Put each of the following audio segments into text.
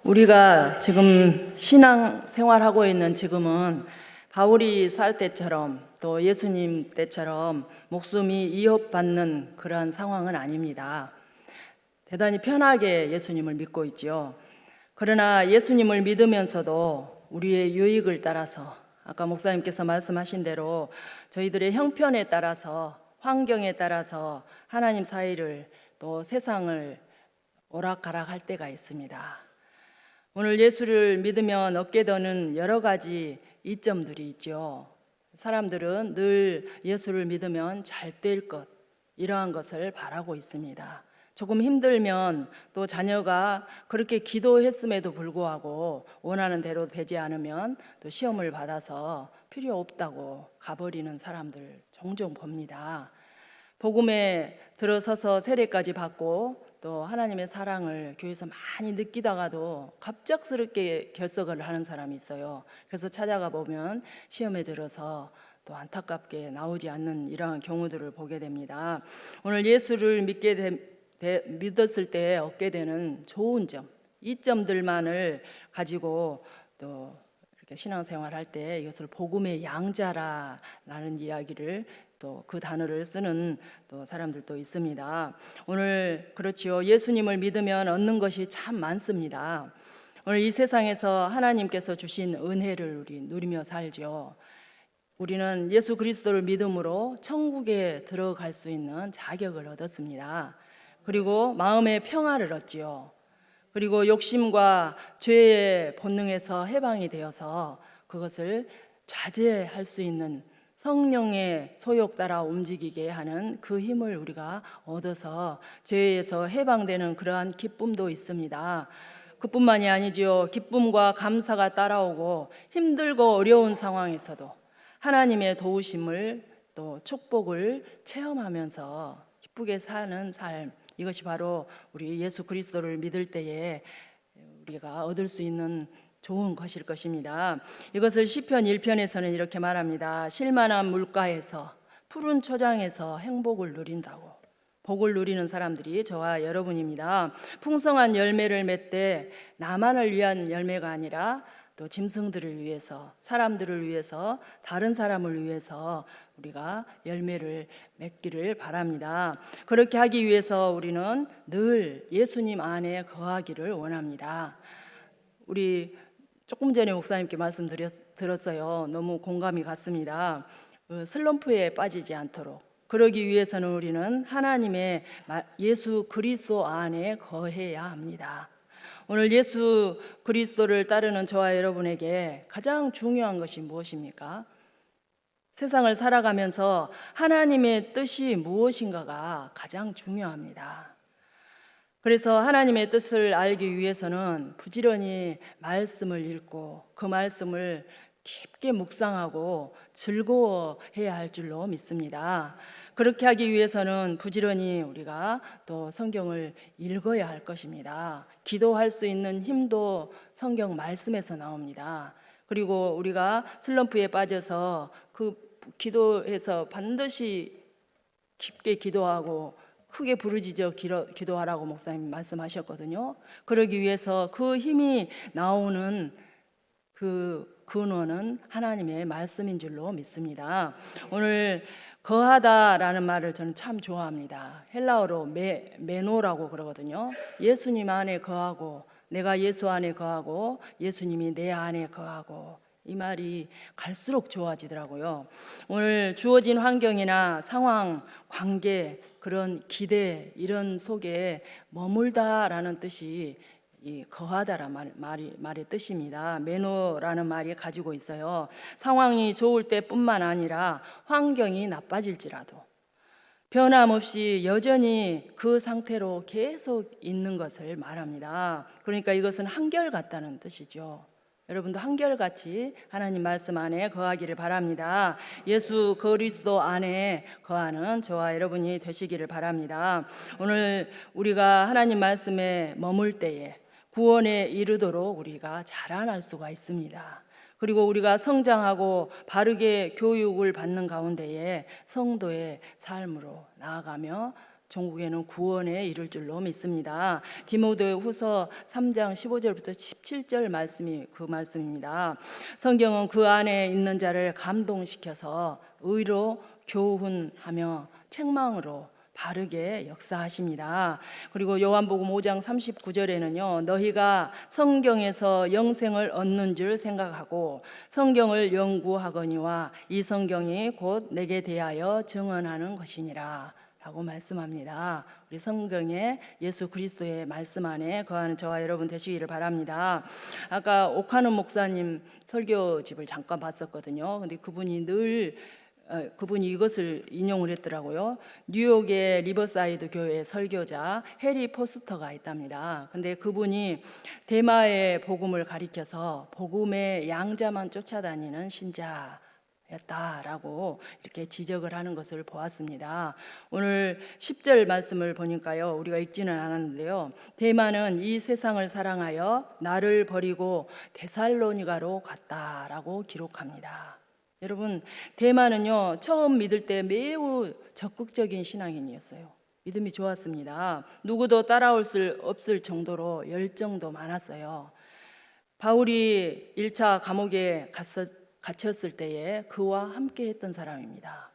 우리가 지금 신앙 생활하고 있는 지금은 바울이 살 때처럼 또 예수님 때처럼 목숨이 위협받는 그러한 상황은 아닙니다. 대단히 편하게 예수님을 믿고 있지요. 그러나 예수님을 믿으면서도 우리의 유익을 따라서 아까 목사님께서 말씀하신 대로 저희들의 형편에 따라서 환경에 따라서 하나님 사이를 또 세상을 오락가락 할 때가 있습니다. 오늘 예수를 믿으면 얻게 되는 여러 가지 이점들이 있죠. 사람들은 늘 예수를 믿으면 잘 될 것, 이러한 것을 바라고 있습니다. 조금 힘들면 또 자녀가 그렇게 기도했음에도 불구하고 원하는 대로 되지 않으면 또 시험을 받아서 필요 없다고 가버리는 사람들 종종 봅니다. 복음에 들어서서 세례까지 받고 또 하나님의 사랑을 교회에서 많이 느끼다가도 갑작스럽게 결석을 하는 사람이 있어요. 그래서 찾아가 보면 시험에 들어서 또 안타깝게 나오지 않는 이러한 경우들을 보게 됩니다. 오늘 예수를 믿었을 때 얻게 되는 좋은 점, 이 점들만을 가지고 또 이렇게 신앙생활할 때 이것을 복음의 양자라는 이야기를 또 그 단어를 쓰는 또 사람들도 있습니다. 오늘 그렇지요. 예수님을 믿으면 얻는 것이 참 많습니다. 오늘 이 세상에서 하나님께서 주신 은혜를 우리 누리며 살죠. 우리는 예수 그리스도를 믿음으로 천국에 들어갈 수 있는 자격을 얻었습니다. 그리고 마음의 평화를 얻지요. 그리고 욕심과 죄의 본능에서 해방이 되어서 그것을 자제할 수 있는 성령의 소욕 따라 움직이게 하는 그 힘을 우리가 얻어서 죄에서 해방되는 그러한 기쁨도 있습니다. 그뿐만이 아니지요. 기쁨과 감사가 따라오고 힘들고 어려운 상황에서도 하나님의 도우심을 또 축복을 체험하면서 기쁘게 사는 삶, 이것이 바로 우리 예수 그리스도를 믿을 때에 우리가 얻을 수 있는 좋은 것일 것입니다. 이것을 시편 1편에서는 이렇게 말합니다. 실만한 물가에서 푸른 초장에서 행복을 누린다고. 복을 누리는 사람들이 저와 여러분입니다. 풍성한 열매를 맺되 나만을 위한 열매가 아니라 또 짐승들을 위해서, 사람들을 위해서, 다른 사람을 위해서 우리가 열매를 맺기를 바랍니다. 그렇게 하기 위해서 우리는 늘 예수님 안에 거하기를 원합니다. 우리 조금 전에 목사님께 말씀 들었어요. 너무 공감이 갔습니다. 슬럼프에 빠지지 않도록 그러기 위해서는 우리는 하나님의 예수 그리스도 안에 거해야 합니다. 오늘 예수 그리스도를 따르는 저와 여러분에게 가장 중요한 것이 무엇입니까? 세상을 살아가면서 하나님의 뜻이 무엇인가가 가장 중요합니다. 그래서 하나님의 뜻을 알기 위해서는 부지런히 말씀을 읽고 그 말씀을 깊게 묵상하고 즐거워해야 할 줄로 믿습니다. 그렇게 하기 위해서는 부지런히 우리가 또 성경을 읽어야 할 것입니다. 기도할 수 있는 힘도 성경 말씀에서 나옵니다. 그리고 우리가 슬럼프에 빠져서 그 기도해서 반드시 깊게 기도하고 크게 부르짖어 기도하라고 목사님 말씀하셨거든요. 그러기 위해서 그 힘이 나오는 그 근원은 하나님의 말씀인 줄로 믿습니다. 오늘 거하다라는 말을 저는 참 좋아합니다. 헬라어로 메노라고 그러거든요. 예수님 안에 거하고 내가 예수 안에 거하고 예수님이 내 안에 거하고, 이 말이 갈수록 좋아지더라고요. 오늘 주어진 환경이나 상황, 관계, 그런 기대 이런 속에 머물다라는 뜻이 이 거하다라는 말의 뜻입니다. 메노라는 말이 가지고 있어요. 상황이 좋을 때뿐만 아니라 환경이 나빠질지라도 변함없이 여전히 그 상태로 계속 있는 것을 말합니다. 그러니까 이것은 한결같다는 뜻이죠. 여러분도 한결같이 하나님 말씀 안에 거하기를 바랍니다. 예수 그리스도 안에 거하는 저와 여러분이 되시기를 바랍니다. 오늘 우리가 하나님 말씀에 머물 때에 구원에 이르도록 우리가 자라날 수가 있습니다. 그리고 우리가 성장하고 바르게 교육을 받는 가운데에 성도의 삶으로 나아가며 종국에는 구원에 이를 줄로 믿습니다. 디모데후서 3장 15절부터 17절 말씀이 그 말씀입니다. 성경은 그 안에 있는 자를 감동시켜서 의로 교훈하며 책망으로 바르게 역사하십니다. 그리고 요한복음 5장 39절에는요, 너희가 성경에서 영생을 얻는 줄 생각하고 성경을 연구하거니와 이 성경이 곧 내게 대하여 증언하는 것이니라 라고 말씀합니다. 우리 성경에 예수 그리스도의 말씀 안에 거하는 저와 여러분 되시기를 바랍니다. 아까 옥하는 목사님 설교집을 잠깐 봤었거든요. 근데 그분이 이것을 인용을 했더라고요. 뉴욕의 리버사이드 교회 설교자 해리 포스터가 있답니다. 근데 그분이 대마의 복음을 가리켜서 복음의 양자만 쫓아다니는 신자였다라고 이렇게 지적을 하는 것을 보았습니다. 오늘 10절 말씀을 보니까요, 우리가 읽지는 않았는데요, 대마는 이 세상을 사랑하여 나를 버리고 데살로니가로 갔다라고 기록합니다. 여러분, 대마는요, 처음 믿을 때 매우 적극적인 신앙인이었어요. 믿음이 좋았습니다. 누구도 따라올 수 없을 정도로 열정도 많았어요. 바울이 1차 감옥에 갇혔을 때에 그와 함께 했던 사람입니다.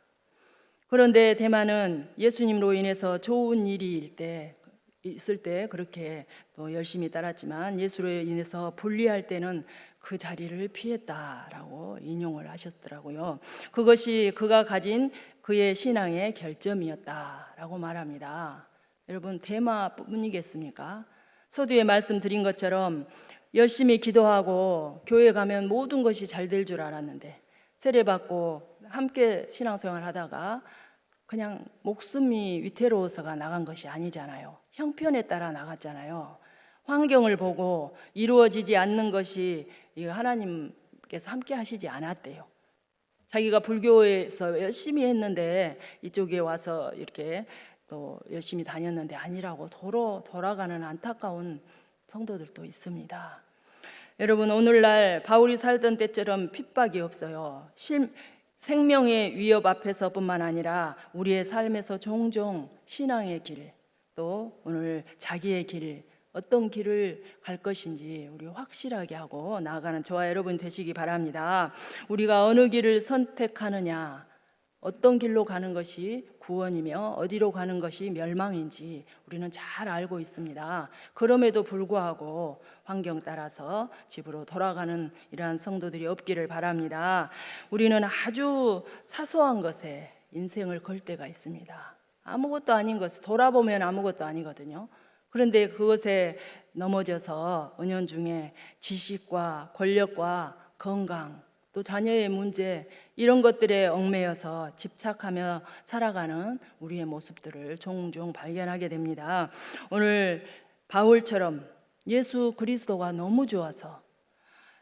그런데 대마는 예수님으로 인해서 좋은 일이 있을 때 그렇게 또 열심히 따랐지만 예수로 인해서 불리할 때는 그 자리를 피했다라고 인용을 하셨더라고요. 그것이 그가 가진 그의 신앙의 결점이었다라고 말합니다. 여러분, 대마뿐이겠습니까? 서두에 말씀드린 것처럼 열심히 기도하고 교회 가면 모든 것이 잘 될 줄 알았는데 세례받고 함께 신앙생활 하다가 그냥 목숨이 위태로워서가 나간 것이 아니잖아요. 형편에 따라 나갔잖아요. 환경을 보고 이루어지지 않는 것이 하나님께서 함께 하시지 않았대요. 자기가 불교에서 열심히 했는데 이쪽에 와서 이렇게 또 열심히 다녔는데 아니라고 도로 돌아가는 안타까운 성도들도 있습니다. 여러분, 오늘날 바울이 살던 때처럼 핍박이 없어요. 생명의 위협 앞에서뿐만 아니라 우리의 삶에서 종종 신앙의 길, 또 오늘 자기의 길, 어떤 길을 갈 것인지 우리 확실하게 하고 나아가는 저와 여러분 되시기 바랍니다. 우리가 어느 길을 선택하느냐, 어떤 길로 가는 것이 구원이며 어디로 가는 것이 멸망인지 우리는 잘 알고 있습니다. 그럼에도 불구하고 환경 따라서 집으로 돌아가는 이러한 성도들이 없기를 바랍니다. 우리는 아주 사소한 것에 인생을 걸 때가 있습니다. 아무것도 아닌 것, 돌아보면 아무것도 아니거든요. 그런데 그것에 넘어져서 은연중에 지식과 권력과 건강, 또 자녀의 문제, 이런 것들에 얽매여서 집착하며 살아가는 우리의 모습들을 종종 발견하게 됩니다. 오늘 바울처럼 예수 그리스도가 너무 좋아서,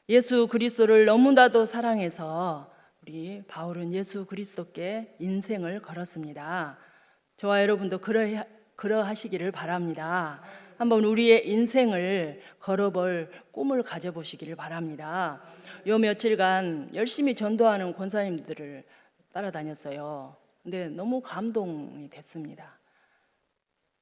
예수 그리스도를 너무나도 사랑해서 우리 바울은 예수 그리스도께 인생을 걸었습니다. 저와 여러분도 그러하시기를 바랍니다. 한번 우리의 인생을 걸어볼 꿈을 가져보시기를 바랍니다. 요 며칠간 열심히 전도하는 권사님들을 따라다녔어요. 근데 너무 감동이 됐습니다.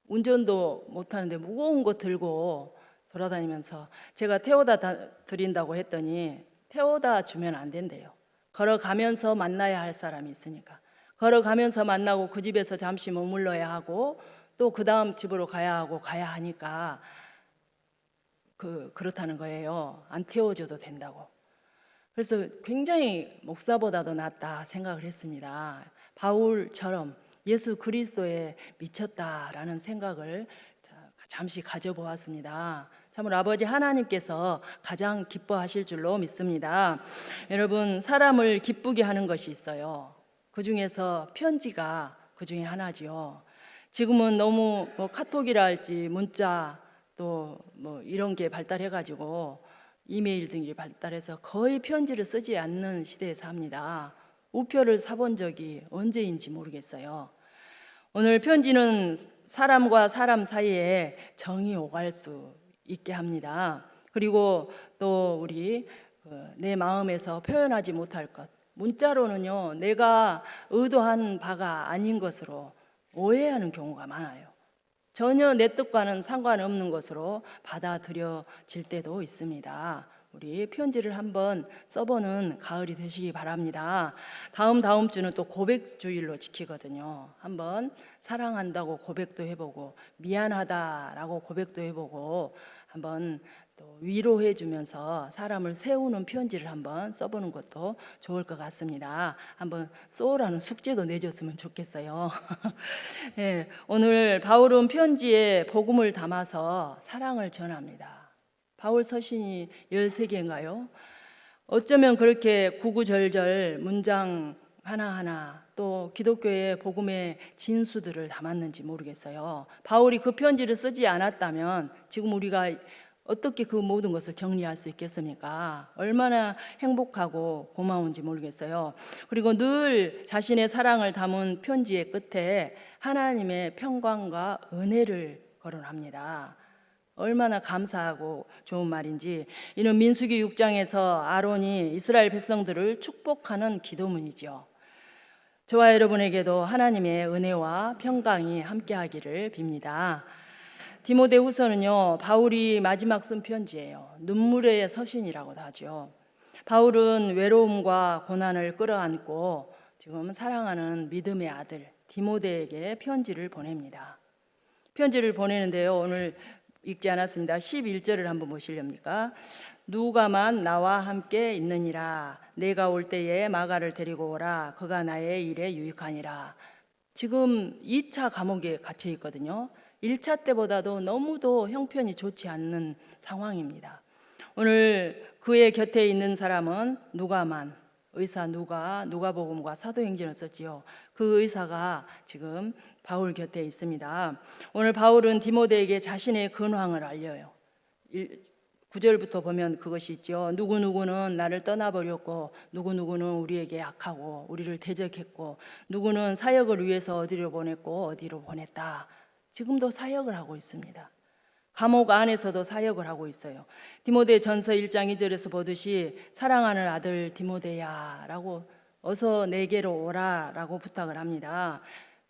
운전도 못하는데 무거운 거 들고 돌아다니면서 제가 태워다 드린다고 했더니 태워다 주면 안 된대요. 걸어가면서 만나야 할 사람이 있으니까. 걸어가면서 만나고 그 집에서 잠시 머물러야 하고 또 그 다음 집으로 가야 하고 가야 하니까 그렇다는 거예요. 안 태워줘도 된다고. 그래서 굉장히 목사보다도 낫다 생각을 했습니다. 바울처럼 예수 그리스도에 미쳤다라는 생각을 잠시 가져보았습니다. 참으로 아버지 하나님께서 가장 기뻐하실 줄로 믿습니다. 여러분, 사람을 기쁘게 하는 것이 있어요. 그 중에서 편지가 그 중에 하나지요. 지금은 너무 카톡이라 할지 문자 또 이런 게 발달해가지고 이메일 등이 발달해서 거의 편지를 쓰지 않는 시대에 삽니다. 우표를 사본 적이 언제인지 모르겠어요. 오늘 편지는 사람과 사람 사이에 정이 오갈 수 있게 합니다. 그리고 또 우리 내 마음에서 표현하지 못할 것, 문자로는요, 내가 의도한 바가 아닌 것으로 오해하는 경우가 많아요. 전혀 내 뜻과는 상관없는 것으로 받아들여질 때도 있습니다. 우리 편지를 한번 써보는 가을이 되시기 바랍니다. 다음 주는 또 고백주일로 지키거든요. 한번 사랑한다고 고백도 해보고 미안하다라고 고백도 해보고 한번 또 위로해 주면서 사람을 세우는 편지를 한번 써보는 것도 좋을 것 같습니다. 한번 쏘라는 숙제도 내줬으면 좋겠어요. 예, 오늘 바울은 편지에 복음을 담아서 사랑을 전합니다. 바울 서신이 13개인가요? 어쩌면 그렇게 구구절절 문장 하나하나 또 기독교의 복음의 진수들을 담았는지 모르겠어요. 바울이 그 편지를 쓰지 않았다면 지금 우리가 어떻게 그 모든 것을 정리할 수 있겠습니까? 얼마나 행복하고 고마운지 모르겠어요. 그리고 늘 자신의 사랑을 담은 편지의 끝에 하나님의 평강과 은혜를 거론합니다. 얼마나 감사하고 좋은 말인지. 이는 민수기 6장에서 아론이 이스라엘 백성들을 축복하는 기도문이죠. 저와 여러분에게도 하나님의 은혜와 평강이 함께하기를 빕니다. 디모데후서는요, 바울이 마지막 쓴 편지예요. 눈물의 서신이라고도 하죠. 바울은 외로움과 고난을 끌어안고 지금 사랑하는 믿음의 아들 디모데에게 편지를 보냅니다. 편지를 보내는데요, 오늘 읽지 않았습니다. 11절을 한번 보시렵니까? 누가만 나와 함께 있느니라. 내가 올 때에 마가를 데리고 오라. 그가 나의 일에 유익하니라. 지금 2차 감옥에 갇혀 있거든요. 1차 때보다도 너무도 형편이 좋지 않는 상황입니다. 오늘 그의 곁에 있는 사람은 누가만, 의사 누가복음과 사도행전을 썼지요. 그 의사가 지금 바울 곁에 있습니다. 오늘 바울은 디모데에게 자신의 근황을 알려요. 9절부터 보면 그것이 있죠. 누구누구는 나를 떠나버렸고 누구누구는 우리에게 약하고 우리를 대적했고 누구는 사역을 위해서 어디로 보냈고 어디로 보냈다. 지금도 사역을 하고 있습니다. 감옥 안에서도 사역을 하고 있어요. 디모데 전서 1장 2절에서 보듯이 사랑하는 아들 디모데야 라고 어서 내게로 오라 라고 부탁을 합니다.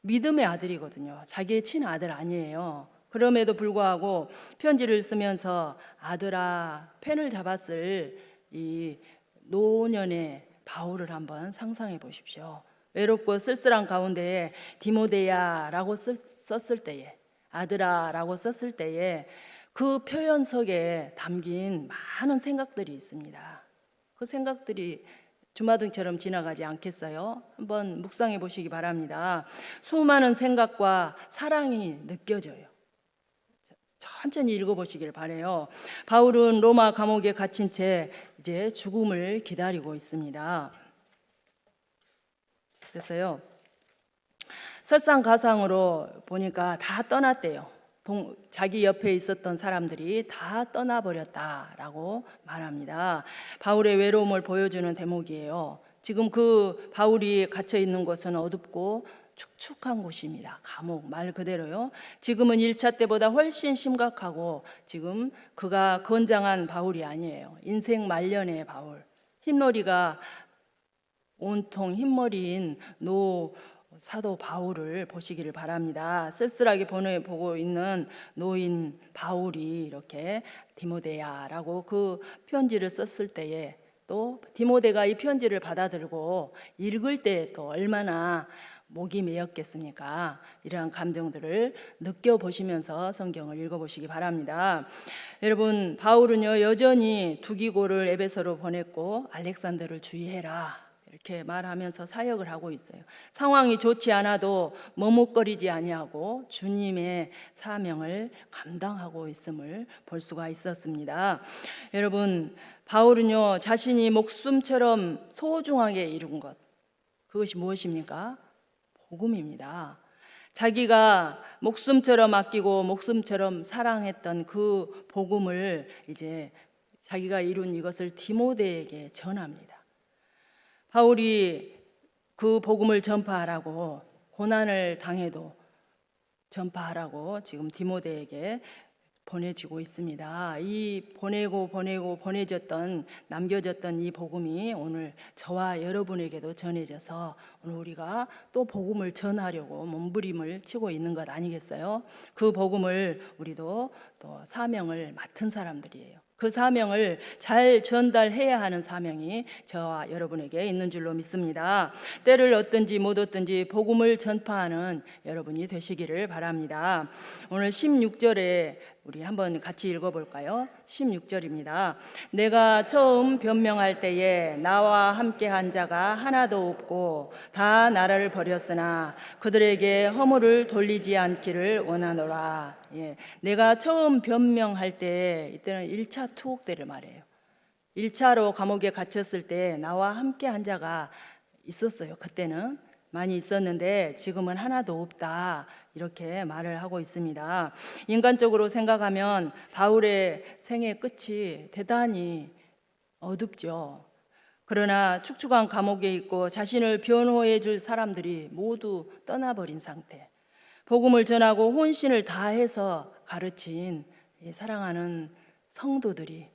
믿음의 아들이거든요. 자기의 친아들 아니에요. 그럼에도 불구하고 편지를 쓰면서 아들아, 펜을 잡았을 이 노년의 바울을 한번 상상해 보십시오. 외롭고 쓸쓸한 가운데 디모데야 라고 썼을 때에, 아들아 라고 썼을 때에 그 표현 속에 담긴 많은 생각들이 있습니다. 그 생각들이 주마등처럼 지나가지 않겠어요? 한번 묵상해 보시기 바랍니다. 수많은 생각과 사랑이 느껴져요. 천천히 읽어보시길 바래요. 바울은 로마 감옥에 갇힌 채 이제 죽음을 기다리고 있습니다. 그래서요, 설상가상으로 보니까 다 떠났대요. 자기 옆에 있었던 사람들이 다 떠나버렸다라고 말합니다. 바울의 외로움을 보여주는 대목이에요. 지금 그 바울이 갇혀 있는 곳은 어둡고 축축한 곳입니다. 감옥 말 그대로요. 지금은 1차 때보다 훨씬 심각하고 지금 그가 건장한 바울이 아니에요. 인생 말년의 바울. 흰머리가 온통 흰머리인 사도 바울을 보시기를 바랍니다. 쓸쓸하게 보고 있는 노인 바울이 이렇게 디모데야라고 그 편지를 썼을 때에 또 디모데가 이 편지를 받아들고 읽을 때 또 얼마나 목이 메었겠습니까? 이러한 감정들을 느껴보시면서 성경을 읽어보시기 바랍니다. 여러분, 바울은요 여전히 두기고를 에베소로 보냈고 알렉산더를 주의해라 이렇게 말하면서 사역을 하고 있어요. 상황이 좋지 않아도 머뭇거리지 아니하고 주님의 사명을 감당하고 있음을 볼 수가 있었습니다. 여러분, 바울은요 자신이 목숨처럼 소중하게 이룬 것, 그것이 무엇입니까? 복음입니다. 자기가 목숨처럼 아끼고 목숨처럼 사랑했던 그 복음을 이제 자기가 이룬 이것을 디모데에게 전합니다. 바울이 그 복음을 전파하라고, 고난을 당해도 전파하라고 지금 디모데에게 보내지고 있습니다. 이 보내졌던 남겨졌던 이 복음이 오늘 저와 여러분에게도 전해져서 오늘 우리가 또 복음을 전하려고 몸부림을 치고 있는 것 아니겠어요? 그 복음을 우리도 또 사명을 맡은 사람들이에요. 그 사명을 잘 전달해야 하는 사명이 저와 여러분에게 있는 줄로 믿습니다. 때를 얻든지 못 얻든지 복음을 전파하는 여러분이 되시기를 바랍니다. 오늘 16절에 우리 한번 같이 읽어볼까요? 16절입니다. 내가 처음 변명할 때에 나와 함께 한 자가 하나도 없고 다 나라를 버렸으나 그들에게 허물을 돌리지 않기를 원하노라. 내가 처음 변명할 때 이때는 1차 투옥 때를 말해요. 1차로 감옥에 갇혔을 때 나와 함께 한 자가 있었어요. 그때는 많이 있었는데 지금은 하나도 없다, 이렇게 말을 하고 있습니다. 인간적으로 생각하면 바울의 생의 끝이 대단히 어둡죠. 그러나 축축한 감옥에 있고 자신을 변호해 줄 사람들이 모두 떠나버린 상태, 복음을 전하고 혼신을 다해서 가르친 사랑하는 성도들이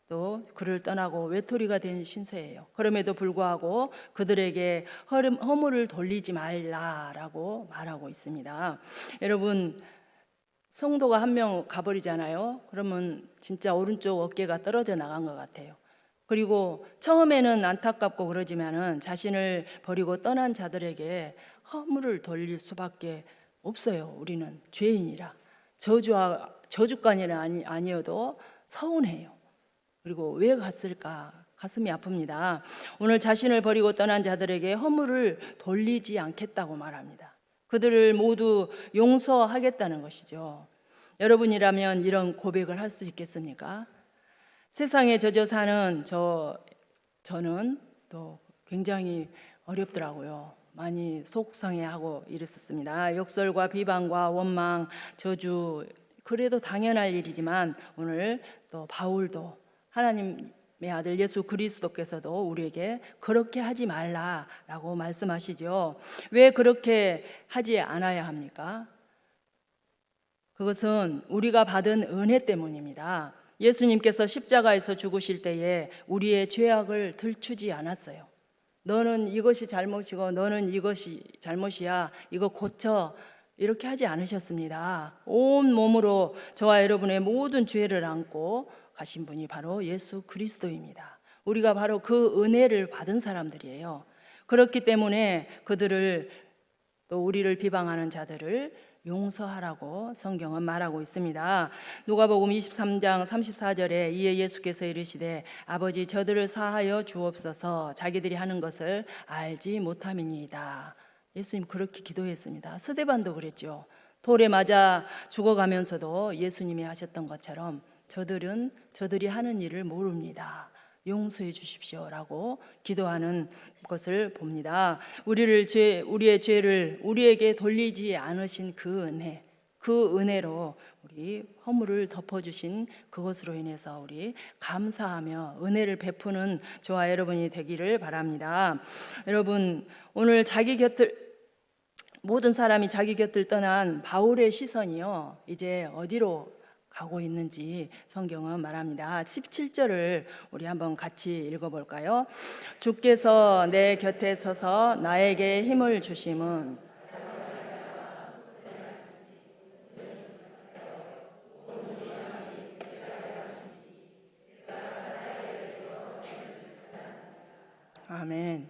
또 그를 떠나고 외톨이가 된 신세예요. 그럼에도 불구하고 그들에게 허물을 돌리지 말라라고 말하고 있습니다. 여러분, 성도가 한 명 가버리잖아요. 그러면 진짜 오른쪽 어깨가 떨어져 나간 것 같아요. 그리고 처음에는 안타깝고 그러지만은 자신을 버리고 떠난 자들에게 허물을 돌릴 수밖에 없어요. 우리는 죄인이라 저주까지는 아니어도 서운해요. 그리고 왜 갔을까? 가슴이 아픕니다. 오늘 자신을 버리고 떠난 자들에게 허물을 돌리지 않겠다고 말합니다. 그들을 모두 용서하겠다는 것이죠. 여러분이라면 이런 고백을 할 수 있겠습니까? 세상에 젖어 사는 저는 또 굉장히 어렵더라고요. 많이 속상해하고 이랬었습니다. 욕설과 비방과 원망, 저주, 그래도 당연할 일이지만 오늘 또 바울도 하나님의 아들 예수 그리스도께서도 우리에게 그렇게 하지 말라라고 말씀하시죠. 왜 그렇게 하지 않아야 합니까? 그것은 우리가 받은 은혜 때문입니다. 예수님께서 십자가에서 죽으실 때에 우리의 죄악을 들추지 않았어요. 너는 이것이 잘못이고 너는 이것이 잘못이야, 이거 고쳐, 이렇게 하지 않으셨습니다. 온 몸으로 저와 여러분의 모든 죄를 안고 가신 분이 바로 예수 그리스도입니다. 우리가 바로 그 은혜를 받은 사람들이에요. 그렇기 때문에 그들을, 또 우리를 비방하는 자들을 용서하라고 성경은 말하고 있습니다. 누가복음 23장 34절에 이에 예수께서 이르시되 아버지 저들을 사하여 주옵소서 자기들이 하는 것을 알지 못함이니이다. 예수님 그렇게 기도했습니다. 스데반도 그랬죠. 돌에 맞아 죽어가면서도 예수님이 하셨던 것처럼 저들이 하는 일을 모릅니다. 용서해 주십시오라고 기도하는 것을 봅니다. 우리의 죄를 우리에게 돌리지 않으신 그 은혜로 우리 허물을 덮어주신 그것으로 인해서 우리 감사하며 은혜를 베푸는 저와 여러분이 되기를 바랍니다. 여러분, 오늘 모든 사람이 자기 곁을 떠난 바울의 시선이요, 이제 어디로 가고 있는지 성경은 말합니다. 17절을 우리 한번 같이 읽어볼까요? 주께서 내 곁에 서서 나에게 힘을 주심은 아멘.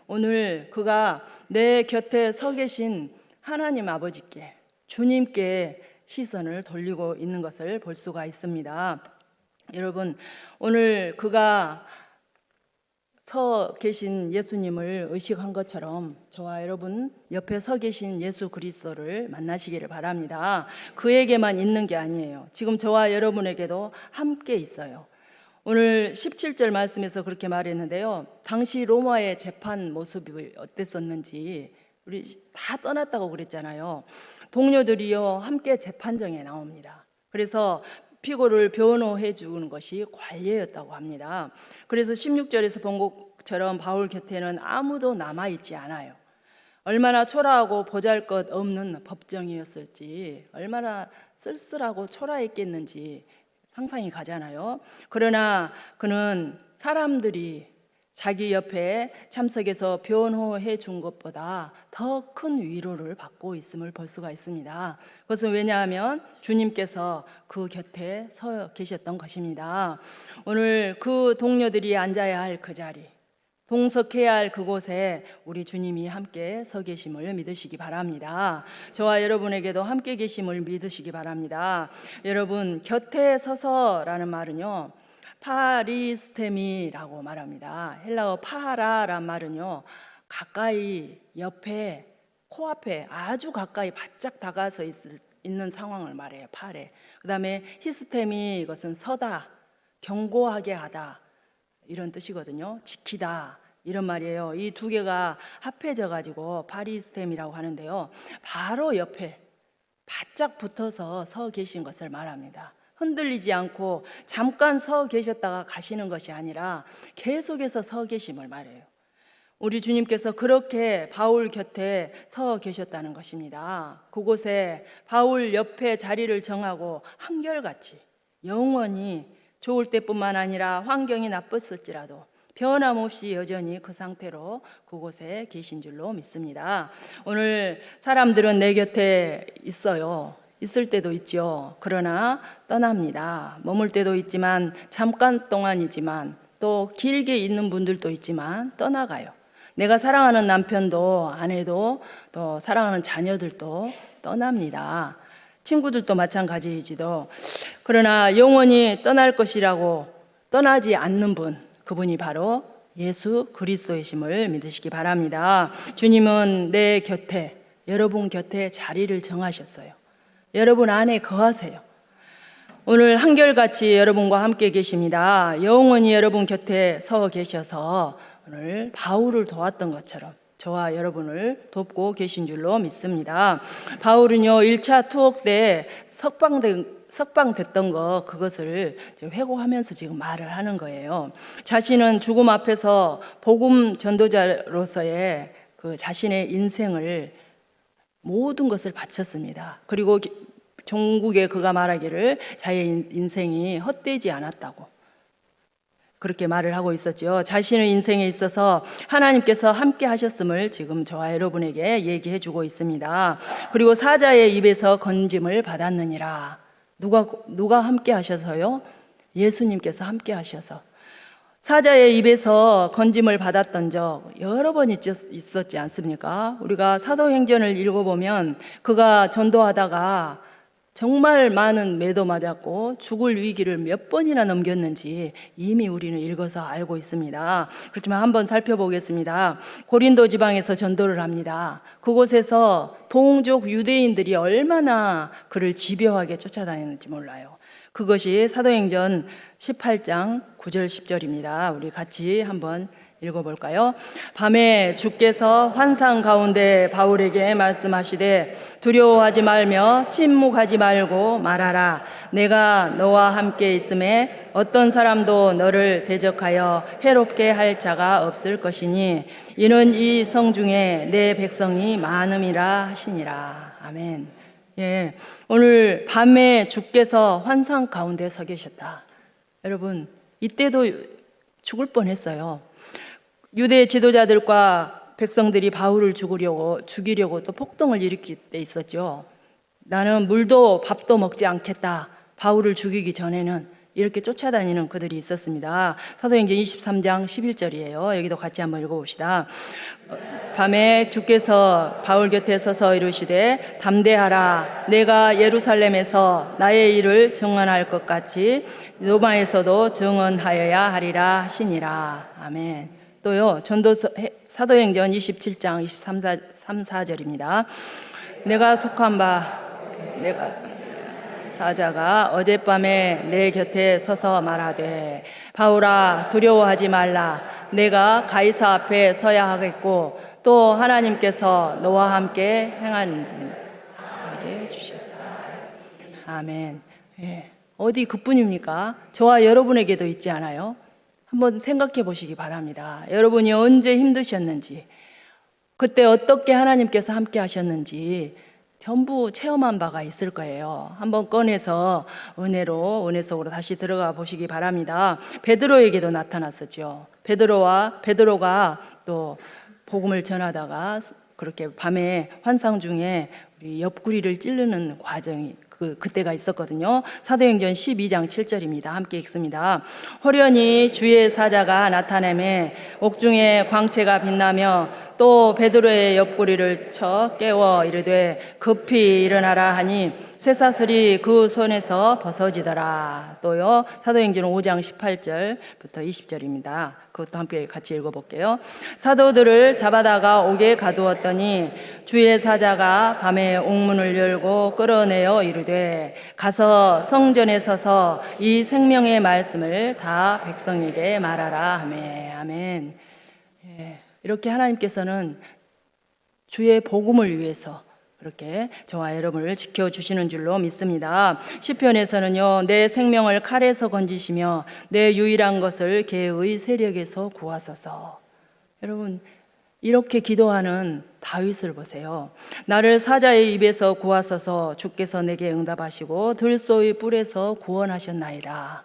오늘 그가 내 곁에 서 계신 하나님 아버지께, 주님께 시선을 돌리고 있는 것을 볼 수가 있습니다. 여러분, 오늘 그가 서 계신 예수님을 의식한 것처럼 저와 여러분 옆에 서 계신 예수 그리스도를 만나시기를 바랍니다. 그에게만 있는 게 아니에요. 지금 저와 여러분에게도 함께 있어요. 오늘 17절 말씀에서 그렇게 말했는데요. 당시 로마의 재판 모습이 어땠었는지, 우리 다 떠났다고 그랬잖아요. 동료들이요 함께 재판정에 나옵니다. 그래서 피고를 변호해 주는 것이 관례였다고 합니다. 그래서 16절에서 본 것처럼 바울 곁에는 아무도 남아있지 않아요. 얼마나 초라하고 보잘것없는 법정이었을지 얼마나 쓸쓸하고 초라했겠는지 상상이 가잖아요. 그러나 그는 사람들이 자기 옆에 참석해서 변호해 준 것보다 더 큰 위로를 받고 있음을 볼 수가 있습니다. 그것은 왜냐하면 주님께서 그 곁에 서 계셨던 것입니다. 오늘 그 동료들이 앉아야 할 그 자리, 동석해야 할 그곳에 우리 주님이 함께 서 계심을 믿으시기 바랍니다. 저와 여러분에게도 함께 계심을 믿으시기 바랍니다. 여러분, 곁에 서서라는 말은요, 파리스테미라고 말합니다. 헬라어 파라란 말은요, 가까이, 옆에, 코앞에 아주 가까이 바짝 다가서 있는 상황을 말해요. 파레. 그 다음에 히스테미, 이것은 서다, 경고하게 하다, 이런 뜻이거든요. 지키다, 이런 말이에요. 이 두 개가 합해져 가지고 파리스템이라고 하는데요, 바로 옆에 바짝 붙어서 서 계신 것을 말합니다. 흔들리지 않고 잠깐 서 계셨다가 가시는 것이 아니라 계속해서 서 계심을 말해요. 우리 주님께서 그렇게 바울 곁에 서 계셨다는 것입니다. 그곳에 바울 옆에 자리를 정하고 한결같이 영원히 좋을 때뿐만 아니라 환경이 나빴을지라도 변함없이 여전히 그 상태로 그곳에 계신 줄로 믿습니다. 오늘 사람들은 내 곁에 있어요. 있을 때도 있죠. 그러나 떠납니다. 머물 때도 있지만 잠깐 동안이지만 또 길게 있는 분들도 있지만 떠나가요. 내가 사랑하는 남편도 아내도 또 사랑하는 자녀들도 떠납니다. 친구들도 마찬가지이지도. 그러나 영원히 떠날 것이라고 떠나지 않는 분, 그분이 바로 예수 그리스도이심을 믿으시기 바랍니다. 주님은 내 곁에, 여러분 곁에 자리를 정하셨어요. 여러분 안에 거하세요. 오늘 한결같이 여러분과 함께 계십니다. 영원히 여러분 곁에 서 계셔서 오늘 바울을 도왔던 것처럼 저와 여러분을 돕고 계신 줄로 믿습니다. 바울은요, 1차 투옥 때 석방됐던 그것을 회고하면서 지금 말을 하는 거예요. 자신은 죽음 앞에서 복음 전도자로서의 그 자신의 인생을 모든 것을 바쳤습니다. 그리고 종국에 그가 말하기를 자의 인생이 헛되지 않았다고 그렇게 말을 하고 있었죠. 자신의 인생에 있어서 하나님께서 함께 하셨음을 지금 저와 여러분에게 얘기해 주고 있습니다. 그리고 사자의 입에서 건짐을 받았느니라. 누가 함께 하셔서요? 예수님께서 함께 하셔서. 사자의 입에서 건짐을 받았던 적 여러 번 있었지 않습니까? 우리가 사도행전을 읽어보면 그가 전도하다가 정말 많은 매도 맞았고 죽을 위기를 몇 번이나 넘겼는지 이미 우리는 읽어서 알고 있습니다. 그렇지만 한번 살펴보겠습니다. 고린도 지방에서 전도를 합니다. 그곳에서 동족 유대인들이 얼마나 그를 집요하게 쫓아다녔는지 몰라요. 그것이 사도행전 18장 9절 10절입니다. 우리 같이 한번 읽어볼까요? 밤에 주께서 환상 가운데 바울에게 말씀하시되 두려워하지 말며 침묵하지 말고 말하라. 내가 너와 함께 있음에 어떤 사람도 너를 대적하여 해롭게 할 자가 없을 것이니 이는 이 성 중에 내 백성이 많음이라 하시니라. 아멘. 예, 오늘 밤에 주께서 환상 가운데 서 계셨다. 여러분, 이때도 죽을 뻔했어요. 유대 지도자들과 백성들이 바울을 죽이려고 또 폭동을 일으킬 때 있었죠. 나는 물도 밥도 먹지 않겠다. 바울을 죽이기 전에는 이렇게 쫓아다니는 그들이 있었습니다. 사도행전 23장 11절이에요. 여기도 같이 한번 읽어봅시다. 밤에 주께서 바울 곁에 서서 이르시되 담대하라. 내가 예루살렘에서 나의 일을 증언할 것 같이 로마에서도 증언하여야 하리라 하시니라. 아멘. 또요, 사도행전 27장 23, 4절입니다. 내가 속한 바 내가 사자가 어젯밤에 내 곁에 서서 말하되 바울아 두려워하지 말라. 내가 가이사 앞에 서야 하겠고 또 하나님께서 너와 함께 행하게 주셨다. 아멘. 예. 어디 그뿐입니까? 저와 여러분에게도 있지 않아요? 한번 생각해 보시기 바랍니다. 여러분이 언제 힘드셨는지, 그때 어떻게 하나님께서 함께 하셨는지 전부 체험한 바가 있을 거예요. 한번 꺼내서 은혜 속으로 다시 들어가 보시기 바랍니다. 베드로에게도 나타났었죠. 베드로가 또 복음을 전하다가 그렇게 밤에 환상 중에 우리 옆구리를 찌르는 과정이 그때가 있었거든요. 사도행전 12장 7절입니다. 함께 읽습니다. 호련히 주의 사자가 나타내매 옥중에 광채가 빛나며 또 베드로의 옆구리를 쳐 깨워 이르되 급히 일어나라 하니 쇠사슬이 그 손에서 벗어지더라. 또요, 사도행전 5장 18절부터 20절입니다. 그것도 함께 같이 읽어볼게요. 사도들을 잡아다가 옥에 가두었더니 주의 사자가 밤에 옥문을 열고 끌어내어 이르되 가서 성전에 서서 이 생명의 말씀을 다 백성에게 말하라 하매. 아멘. 이렇게 하나님께서는 주의 복음을 위해서 그렇게 저와 여러분을 지켜주시는 줄로 믿습니다. 시편에서는요, 내 생명을 칼에서 건지시며 내 유일한 것을 개의 세력에서 구하소서. 여러분, 이렇게 기도하는 다윗을 보세요. 나를 사자의 입에서 구하소서. 주께서 내게 응답하시고 들소의 뿔에서 구원하셨나이다.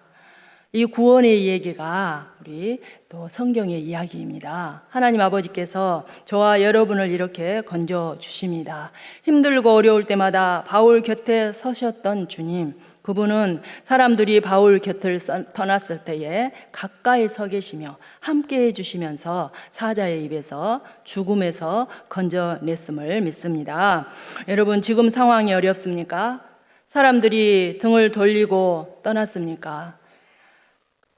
이 구원의 얘기가 우리 또 성경의 이야기입니다. 하나님 아버지께서 저와 여러분을 이렇게 건져 주십니다. 힘들고 어려울 때마다 바울 곁에 서셨던 주님, 그분은 사람들이 바울 곁을 떠났을 때에 가까이 서 계시며 함께 해주시면서 사자의 입에서 죽음에서 건져냈음을 믿습니다. 여러분, 지금 상황이 어렵습니까? 사람들이 등을 돌리고 떠났습니까?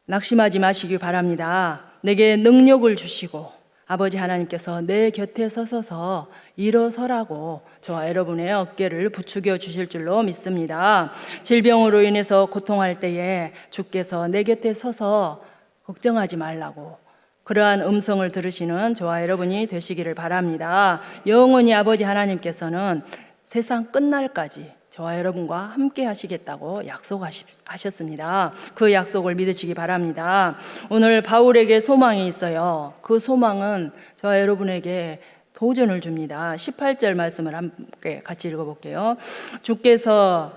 낙심하지 마시기 바랍니다. 내게 능력을 주시고 아버지 하나님께서 내 곁에 서셔서 일어서라고 저와 여러분의 어깨를 부추겨 주실 줄로 믿습니다. 질병으로 인해서 고통할 때에 주께서 내 곁에 서서 걱정하지 말라고 그러한 음성을 들으시는 저와 여러분이 되시기를 바랍니다. 영원히 아버지 하나님께서는 세상 끝날까지 저와 여러분과 함께 하시겠다고 약속하셨습니다. 그 약속을 믿으시기 바랍니다. 오늘 바울에게 소망이 있어요. 그 소망은 저와 여러분에게 도전을 줍니다. 18절 말씀을 함께 같이 읽어볼게요. 주께서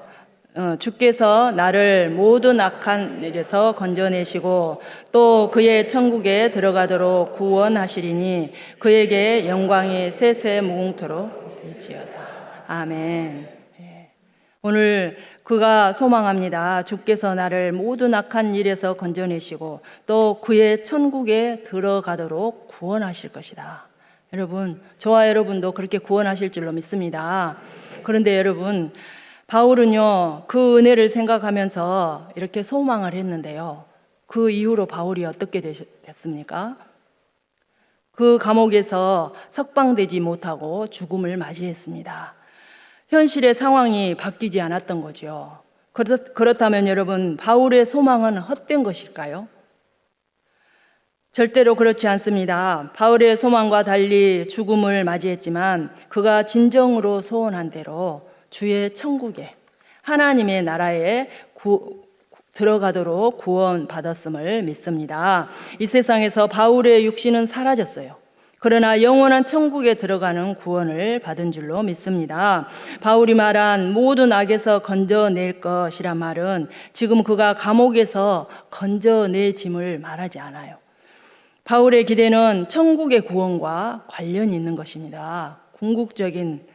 나를 모든 악한 일에서 건져내시고 또 그의 천국에 들어가도록 구원하시리니 그에게 영광이 세세 무궁토록 있을지어다. 아멘. 오늘 그가 소망합니다. 주께서 나를 모든 악한 일에서 건져내시고 또 그의 천국에 들어가도록 구원하실 것이다. 여러분, 저와 여러분도 그렇게 구원하실 줄로 믿습니다. 그런데 여러분, 바울은요, 그 은혜를 생각하면서 이렇게 소망을 했는데요. 그 이후로 바울이 어떻게 됐습니까? 그 감옥에서 석방되지 못하고 죽음을 맞이했습니다. 현실의 상황이 바뀌지 않았던 거죠. 그렇다면 여러분, 바울의 소망은 헛된 것일까요? 절대로 그렇지 않습니다. 바울의 소망과 달리 죽음을 맞이했지만 그가 진정으로 소원한 대로 주의 천국에 하나님의 나라에 들어가도록 구원받았음을 믿습니다. 이 세상에서 바울의 육신은 사라졌어요. 그러나 영원한 천국에 들어가는 구원을 받은 줄로 믿습니다. 바울이 말한 모든 악에서 건져낼 것이란 말은 지금 그가 감옥에서 건져내짐을 말하지 않아요. 바울의 기대는 천국의 구원과 관련이 있는 것입니다. 궁극적인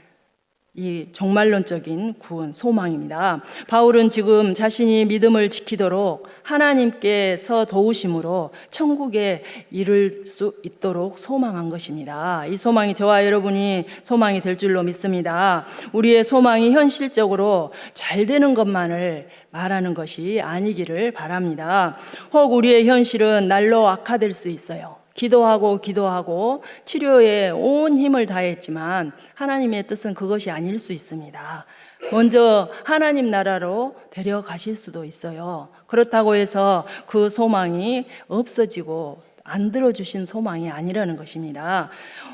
이 종말론적인 구원, 소망입니다. 바울은 지금 자신이 믿음을 지키도록 하나님께서 도우심으로 천국에 이를 수 있도록 소망한 것입니다. 이 소망이 저와 여러분이 소망이 될 줄로 믿습니다. 우리의 소망이 현실적으로 잘 되는 것만을 말하는 것이 아니기를 바랍니다. 혹 우리의 현실은 날로 악화될 수 있어요. 기도하고 치료에 온 힘을 다했지만 하나님의 뜻은 그것이 아닐 수 있습니다. 먼저 하나님 나라로 데려가실 수도 있어요. 그렇다고 해서 그 소망이 없어지고 안 들어주신 소망이 아니라는 것입니다.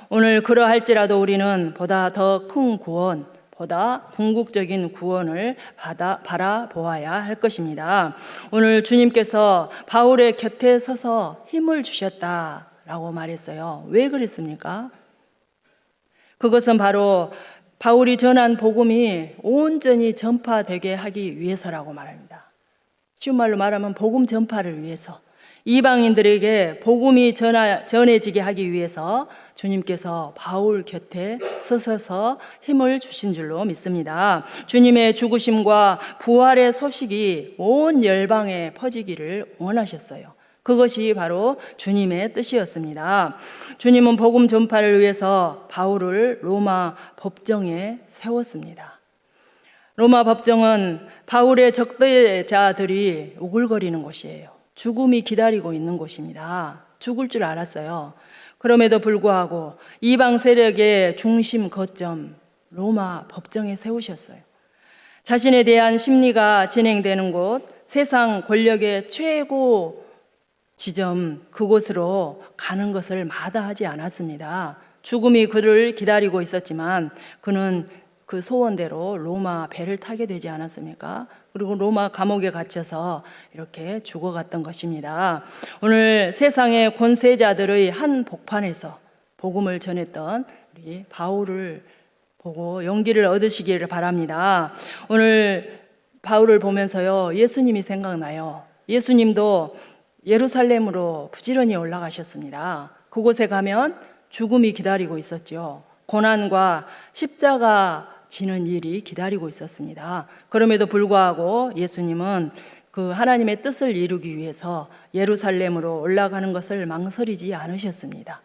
오늘 그러할지라도 우리는 보다 더 큰 구원, 보다 궁극적인 구원을 바라보아야 할 것입니다. 오늘 주님께서 바울의 곁에 서서 힘을 주셨다라고 말했어요. 왜 그랬습니까? 그것은 바로 바울이 전한 복음이 온전히 전파되게 하기 위해서라고 말합니다. 쉬운 말로 말하면 복음 전파를 위해서, 이방인들에게 복음이 전해지게 하기 위해서 주님께서 바울 곁에 서셔서 힘을 주신 줄로 믿습니다. 주님의 죽으심과 부활의 소식이 온 열방에 퍼지기를 원하셨어요. 그것이 바로 주님의 뜻이었습니다. 주님은 복음 전파를 위해서 바울을 로마 법정에 세웠습니다. 로마 법정은 바울의 적대자들이 우글거리는 곳이에요. 죽음이 기다리고 있는 곳입니다. 죽을 줄 알았어요. 그럼에도 불구하고 이방 세력의 중심 거점 로마 법정에 세우셨어요. 자신에 대한 심리가 진행되는 곳, 세상 권력의 최고 지점, 그곳으로 가는 것을 마다하지 않았습니다. 죽음이 그를 기다리고 있었지만 그는 그 소원대로 로마 배를 타게 되지 않았습니까? 그리고 로마 감옥에 갇혀서 이렇게 죽어갔던 것입니다. 오늘 세상의 권세자들의 한 복판에서 복음을 전했던 우리 바울을 보고 용기를 얻으시기를 바랍니다. 오늘 바울을 보면서요, 예수님이 생각나요. 예수님도 예루살렘으로 부지런히 올라가셨습니다. 그곳에 가면 죽음이 기다리고 있었죠. 고난과 십자가 지는 일이 기다리고 있었습니다. 그럼에도 불구하고 예수님은 그 하나님의 뜻을 이루기 위해서 예루살렘으로 올라가는 것을 망설이지 않으셨습니다.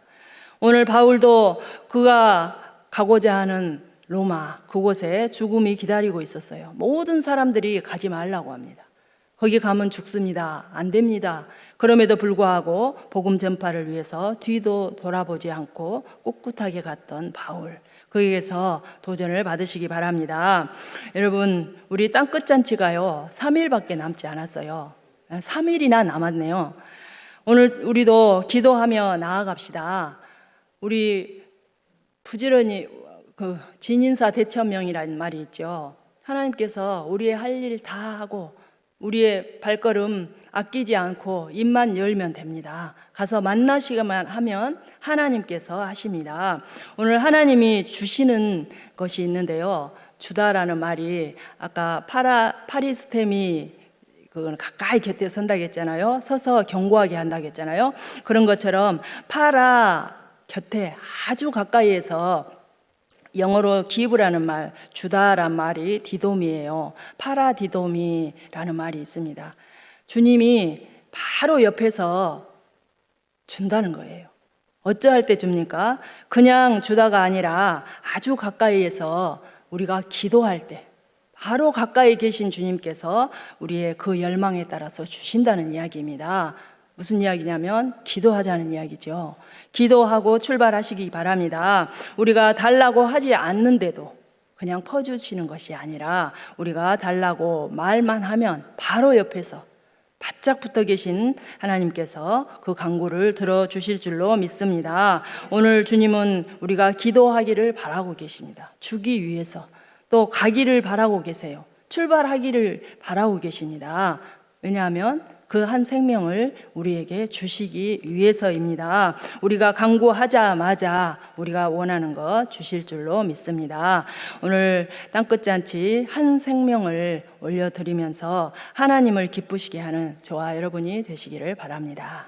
오늘 바울도 그가 가고자 하는 로마, 그곳에 죽음이 기다리고 있었어요. 모든 사람들이 가지 말라고 합니다. 거기 가면 죽습니다. 안 됩니다. 그럼에도 불구하고 복음 전파를 위해서 뒤도 돌아보지 않고 꿋꿋하게 갔던 바울, 거기에서 도전을 받으시기 바랍니다. 여러분, 우리 땅끝잔치가요 3일밖에 남지 않았어요. 3일이나 남았네요. 오늘 우리도 기도하며 나아갑시다. 우리 부지런히 그 진인사 대천명이라는 말이 있죠. 하나님께서 우리의 할 일 다 하고 우리의 발걸음 아끼지 않고 입만 열면 됩니다. 가서 만나시기만 하면 하나님께서 하십니다. 오늘 하나님이 주시는 것이 있는데요, 주다라는 말이 아까 파리스템이 그건 가까이 곁에 선다고 했잖아요. 서서 경고하게 한다고 했잖아요. 그런 것처럼 파라 곁에 아주 가까이에서, 영어로 기브라는 말, 주다란 말이 디돔이에요. 파라디돔이라는 말이 있습니다. 주님이 바로 옆에서 준다는 거예요. 어찌할 때 줍니까? 그냥 주다가 아니라 아주 가까이에서 우리가 기도할 때 바로 가까이 계신 주님께서 우리의 그 열망에 따라서 주신다는 이야기입니다. 무슨 이야기냐면 기도하자는 이야기죠. 기도하고 출발하시기 바랍니다. 우리가 달라고 하지 않는데도 그냥 퍼주시는 것이 아니라 우리가 달라고 말만 하면 바로 옆에서 바짝 붙어 계신 하나님께서 그 간구를 들어주실 줄로 믿습니다. 오늘 주님은 우리가 기도하기를 바라고 계십니다. 주기 위해서, 또 가기를 바라고 계세요. 출발하기를 바라고 계십니다. 왜냐하면 그 한 생명을 우리에게 주시기 위해서입니다. 우리가 간구하자마자 우리가 원하는 것 주실 줄로 믿습니다. 오늘 땅끝잔치 한 생명을 올려드리면서 하나님을 기쁘시게 하는 저와 여러분이 되시기를 바랍니다.